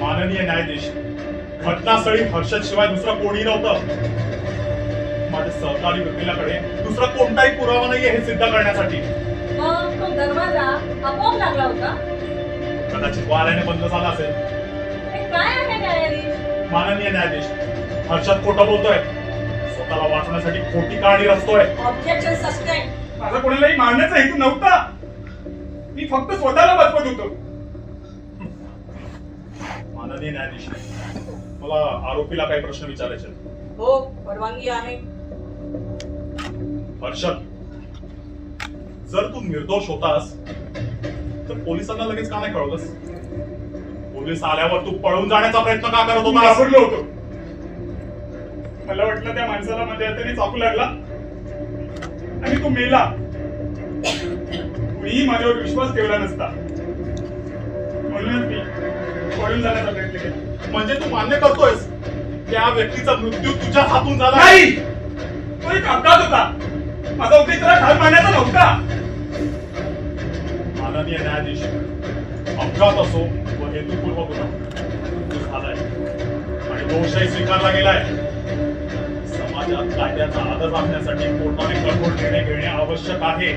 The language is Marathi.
माननीय न्यायाधीश, घटनास्थळी हर्षद शिवाय दुसरा कोणी नव्हतं. माझ्या सहकारी वकिलाकडे दुसरा कोणताही पुरावा नाहीये हे सिद्ध करण्यासाठी. मग तो दरवाजा आपोआप लागला होता? कदाचित वाऱ्याने बंद झाला असेल. हे काय आहे न्यायाधीश? माननीय न्यायाधीश, हर्षद खोटं बोलतोय. स्वतःला वाचवण्यासाठी खोटी कहाणी रचतोय. Objection sustain. माझा कोणालाही मारण्याचा हेतू नव्हता. मी फक्त स्वतःला वाचवत होतो. माननीय न्यायाधीश, मला आरोपीला काही प्रश्न विचारायचे आहेत. हो, परवानगी आहे. हर्षद, जर तू निर्दोष होतास तर पोलिसांना लगेच का नाही कळवलंस? पोलीस आल्यावर तू पळून जाण्याचा प्रयत्न का करत मी होतास? घाबरलो होतो. मला वाटलं त्या माणसाला माझ्या हाताने चाकू लागला आणि तो मेला. कुणीही माझ्यावर विश्वास ठेवला नसता. म्हणूनच मी पळून जाण्याचा प्रयत्न केला. म्हणजे तू मान्य करतोयस त्या व्यक्तीचा मृत्यू तुझ्या हातून झाला? नाही, तो एक अपघात होता. माझा उद्देश त्याला ठार मारण्याचा नव्हता. माननीय न्यायाधीश, अपघात असो व हेतुपूर्वक झालाय आणि दोषही स्वीकारला गेलाय. समाजात कायद्याचा आदर राखण्यासाठी कोर्टाने कठोर निर्णय घेणे आवश्यक आहे.